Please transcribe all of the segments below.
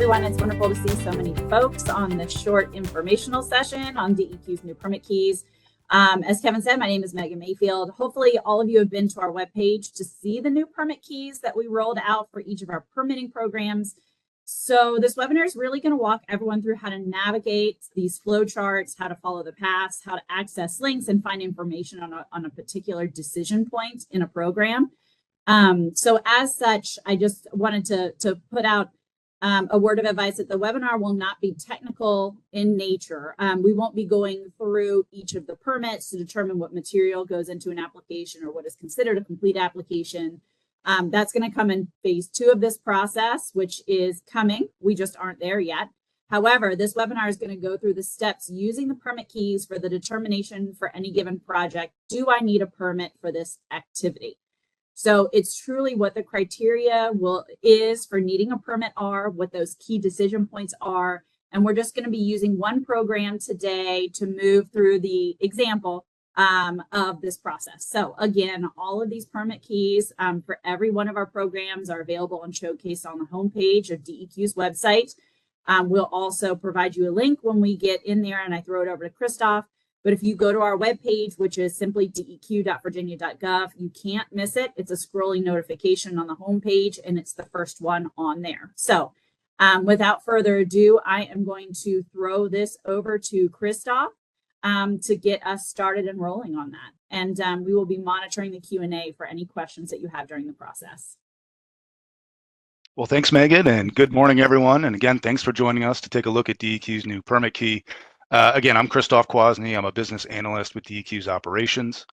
everyone. It's wonderful to see so many folks on this short informational session on DEQ's new permit keys. As Kevin said, my name is Megan Mayfield. Hopefully all of you have been to our webpage to see the new permit keys that we rolled out for each of our permitting programs. So this webinar is really going to walk everyone through how to navigate these flow charts, how to follow the paths, how to access links and find information on a particular decision point in a program. So as such, I just wanted to put out a word of advice that the webinar will not be technical in nature. We won't be going through each of the permits to determine what material goes into an application or what is considered a complete application. That's going to come in phase 2 of this process, which is coming. We just aren't there yet. However, this webinar is going to go through the steps using the permit keys for the determination for any given project. Do I need a permit for this activity? So it's truly what the criteria is for needing a permit are, what those key decision points are. And we're just going to be using one program today to move through the example of this process. So again, all of these permit keys for every one of our programs are available and showcased on the homepage of DEQ's website. We'll also provide you a link when we get in there and I throw it over to Christoph. But if you go to our webpage, which is simply deq.virginia.gov, you can't miss it. It's a scrolling notification on the homepage, and it's the first one on there. So without further ado, I am going to throw this over to Christoph to get us started and rolling on that. And we will be monitoring the Q&A for any questions that you have during the process. Well, thanks, Megan, and good morning, everyone. And again, thanks for joining us to take a look at DEQ's new permit key. Again, I'm Christoph Kwasny. I'm a business analyst with DEQ's operations.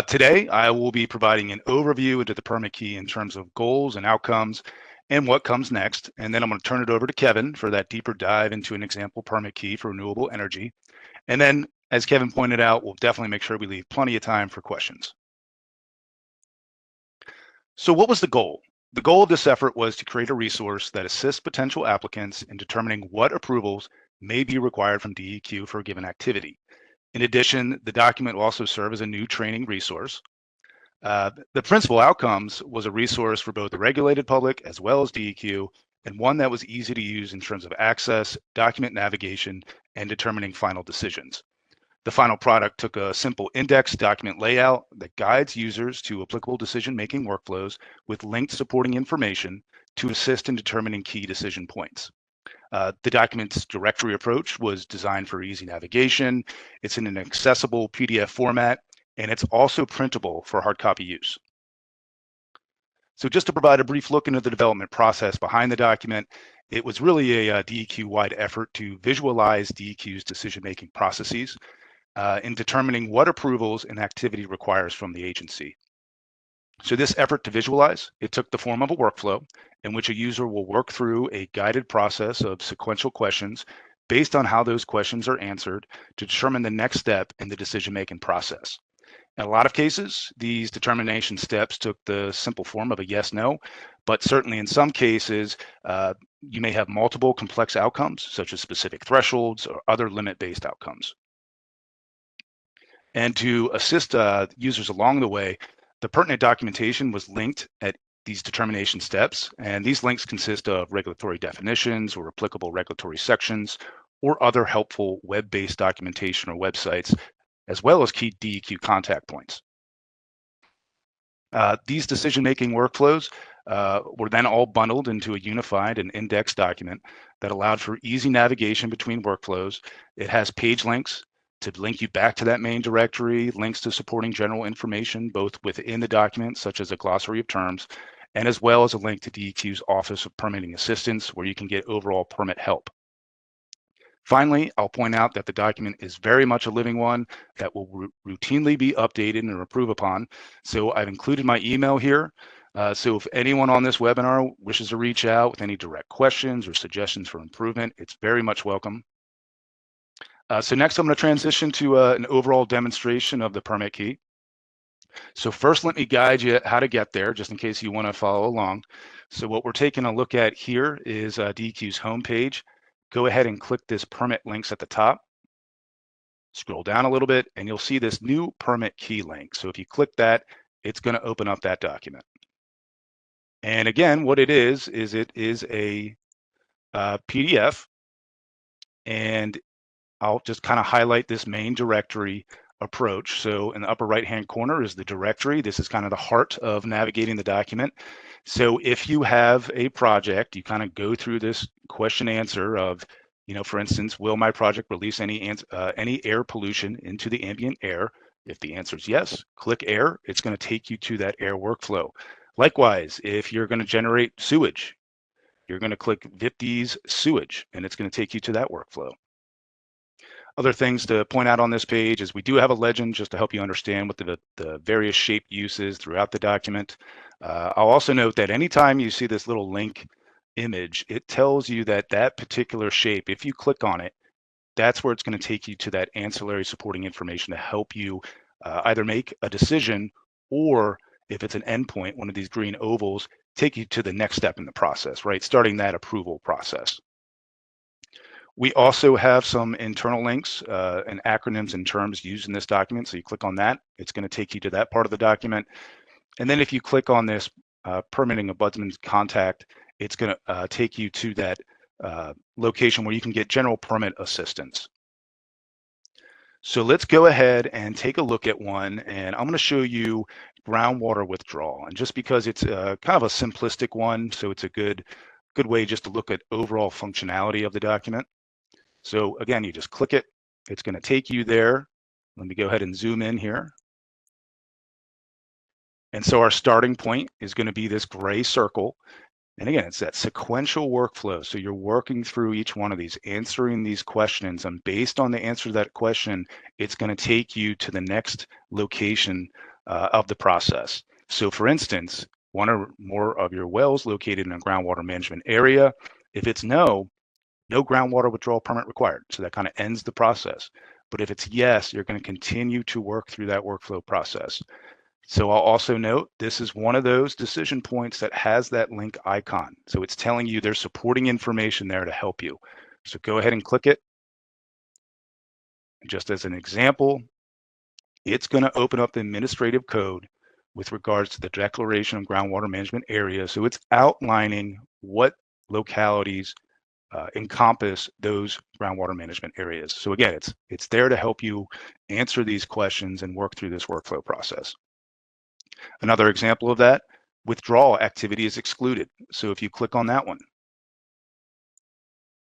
Today, I will be providing an overview into the permit key in terms of goals and outcomes and what comes next. And then I'm going to turn it over to Kevin for that deeper dive into an example permit key for renewable energy. And then, as Kevin pointed out, we'll definitely make sure we leave plenty of time for questions. So what was the goal? The goal of this effort was to create a resource that assists potential applicants in determining what approvals may be required from DEQ for a given activity. In addition, the document will also serve as a new training resource. The principal outcomes was a resource for both the regulated public as well as DEQ, and one that was easy to use in terms of access, document navigation, and determining final decisions. The final product took a simple index document layout that guides users to applicable decision-making workflows with linked supporting information to assist in determining key decision points. The document's directory approach was designed for easy navigation. It's in an accessible PDF format, and it's also printable for hard copy use. So just to provide a brief look into the development process behind the document, it was really a DEQ-wide effort to visualize DEQ's decision-making processes in determining what approvals an activity requires from the agency. So this effort to visualize, it took the form of a workflow in which a user will work through a guided process of sequential questions based on how those questions are answered to determine the next step in the decision-making process. In a lot of cases, these determination steps took the simple form of a yes/no, but certainly in some cases, you may have multiple complex outcomes, such as specific thresholds or other limit-based outcomes. And to assist users along the way, the pertinent documentation was linked at these determination steps, and these links consist of regulatory definitions or applicable regulatory sections or other helpful web-based documentation or websites, as well as key DEQ contact points. These decision-making workflows were then all bundled into a unified and indexed document that allowed for easy navigation between workflows. It has page links to link you back to that main directory, links to supporting general information, both within the document, such as a glossary of terms, and as well as a link to DEQ's Office of Permitting Assistance, where you can get overall permit help. Finally, I'll point out that the document is very much a living one that will routinely be updated and improved upon. So I've included my email here. So if anyone on this webinar wishes to reach out with any direct questions or suggestions for improvement, it's very much welcome. So next, I'm going to transition to an overall demonstration of the permit key. So first, let me guide you how to get there, just in case you want to follow along. So what we're taking a look at here is DEQ's homepage. Go ahead and click this permit links at the top. Scroll down a little bit, and you'll see this new permit key link. So if you click that, it's going to open up that document. And again, what it is it is a PDF, and I'll just kind of highlight this main directory approach. So in the upper right-hand corner is the directory. This is kind of the heart of navigating the document. So if you have a project, you kind of go through this question answer of, for instance, will my project release any air pollution into the ambient air? If the answer is yes, click air. It's going to take you to that air workflow. Likewise, if you're going to generate sewage, you're going to click VIPD's sewage, and it's going to take you to that workflow. Other things to point out on this page is we do have a legend just to help you understand what the various shape uses throughout the document. I'll also note that anytime you see this little link image, it tells you that that particular shape, if you click on it, that's where it's going to take you to that ancillary supporting information to help you either make a decision, or if it's an endpoint, one of these green ovals, take you to the next step in the process, right? Starting that approval process. We also have some internal links and acronyms and terms used in this document. So you click on that, it's going to take you to that part of the document. And then if you click on this permitting ombudsman's contact, it's going to take you to that location where you can get general permit assistance. So let's go ahead and take a look at one, and I'm going to show you groundwater withdrawal. And just because it's kind of a simplistic one, so it's a good way just to look at overall functionality of the document. So again, you just click it. It's going to take you there. Let me go ahead and zoom in here. And so our starting point is going to be this gray circle. And again, it's that sequential workflow. So you're working through each one of these, answering these questions. And based on the answer to that question, it's going to take you to the next location of the process. So for instance, one or more of your wells located in a groundwater management area. If it's no groundwater withdrawal permit required. So that kind of ends the process. But if it's yes, you're going to continue to work through that workflow process. So I'll also note this is one of those decision points that has that link icon. So it's telling you there's supporting information there to help you. So go ahead and click it. Just as an example, it's going to open up the administrative code with regards to the declaration of groundwater management area. So it's outlining what localities encompass those groundwater management areas. So again, it's there to help you answer these questions and work through this workflow process. Another example of that, withdrawal activity is excluded. So if you click on that one,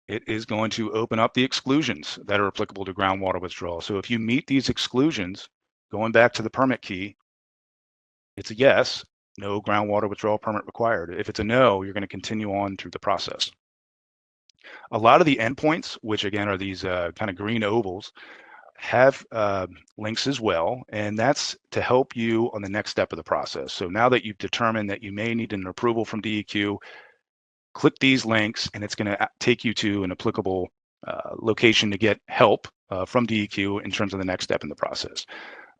it is going to open up the exclusions that are applicable to groundwater withdrawal. So if you meet these exclusions, going back to the permit key, it's a yes, no groundwater withdrawal permit required. If it's a no, you're going to continue on through the process. A lot of the endpoints, which again are these kind of green ovals, have links as well, and that's to help you on the next step of the process. So now that you've determined that you may need an approval from DEQ, click these links and it's going to take you to an applicable location to get help from DEQ in terms of the next step in the process.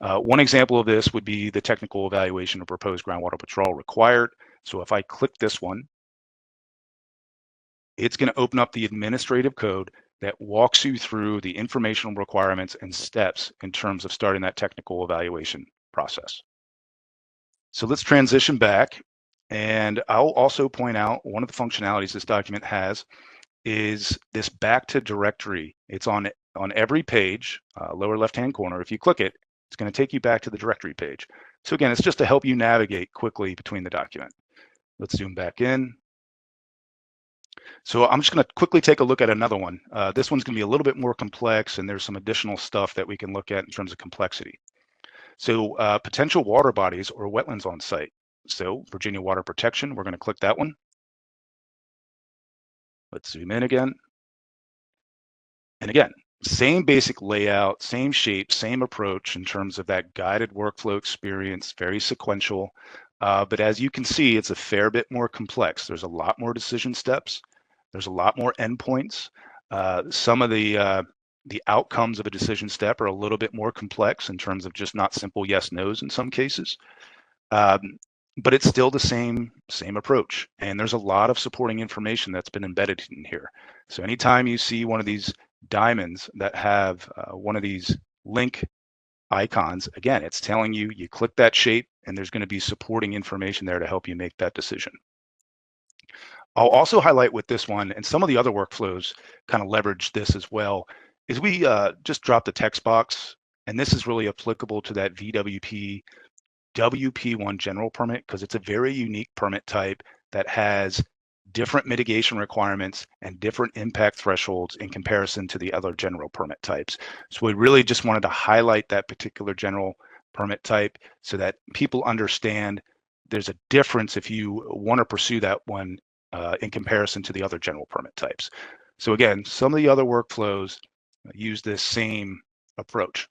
One example of this would be the technical evaluation of proposed groundwater withdrawal required. So if I click this one, it's going to open up the administrative code that walks you through the informational requirements and steps in terms of starting that technical evaluation process. So let's transition back, and I'll also point out one of the functionalities this document has is this back to directory. It's on every page, lower left-hand corner. If you click it, it's going to take you back to the directory page. So again, it's just to help you navigate quickly between the document. Let's zoom back in. So I'm just going to quickly take a look at another one. This one's going to be a little bit more complex, and there's some additional stuff that we can look at in terms of complexity. So potential water bodies or wetlands on site. So Virginia Water Protection, we're going to click that one. Let's zoom in again. And again, same basic layout, same shape, same approach in terms of that guided workflow experience, very sequential. But as you can see, it's a fair bit more complex. There's a lot more decision steps. There's a lot more endpoints. Some of the outcomes of a decision step are a little bit more complex in terms of just not simple yes, no's in some cases. But it's still the same approach. And there's a lot of supporting information that's been embedded in here. So anytime you see one of these diamonds that have one of these link icons, again, it's telling you, you click that shape and there's going to be supporting information there to help you make that decision. I'll also highlight with this one, and some of the other workflows kind of leverage this as well, is we just drop the text box, and this is really applicable to that VWP WP1 general permit because it's a very unique permit type that has different mitigation requirements and different impact thresholds in comparison to the other general permit types. So we really just wanted to highlight that particular general permit type so that people understand there's a difference if you want to pursue that one in comparison to the other general permit types. So again, some of the other workflows use this same approach.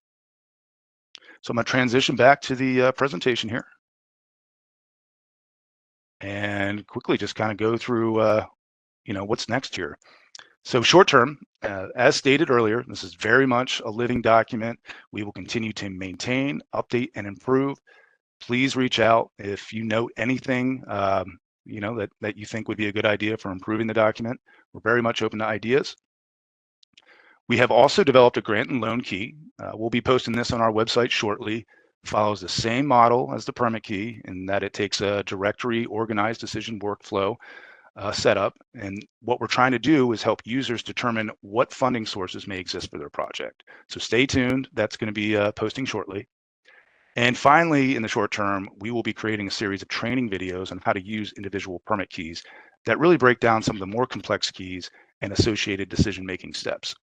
So I'm going to transition back to the presentation here and quickly just kind of go through what's next here. So short term, as stated earlier, this is very much a living document. We will continue to maintain, update, and improve. Please reach out if you know anything that you think would be a good idea for improving the document. We're very much open to ideas. We have also developed a grant and loan key. We'll be posting this on our website shortly. Follows the same model as the permit key in that it takes a directory organized decision workflow setup. And what we're trying to do is help users determine what funding sources may exist for their project. So stay tuned. That's going to be posting shortly. And finally, in the short term, we will be creating a series of training videos on how to use individual permit keys that really break down some of the more complex keys and associated decision-making steps.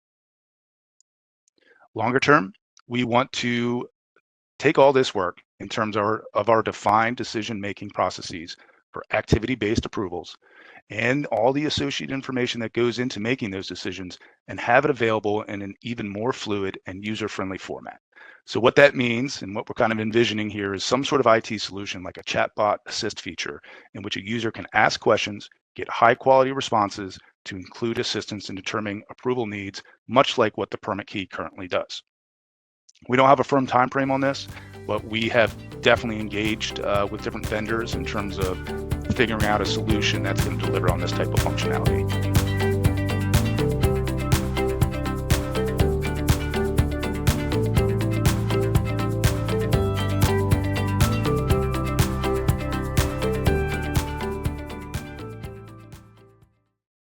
Longer term, we want to take all this work in terms of our defined decision-making processes for activity-based approvals and all the associated information that goes into making those decisions and have it available in an even more fluid and user-friendly format. So what that means and what we're kind of envisioning here is some sort of IT solution like a chatbot assist feature in which a user can ask questions, get high quality responses to include assistance in determining approval needs, much like what the permit key currently does. We don't have a firm time frame on this, but we have definitely engaged with different vendors in terms of figuring out a solution that's going to deliver on this type of functionality.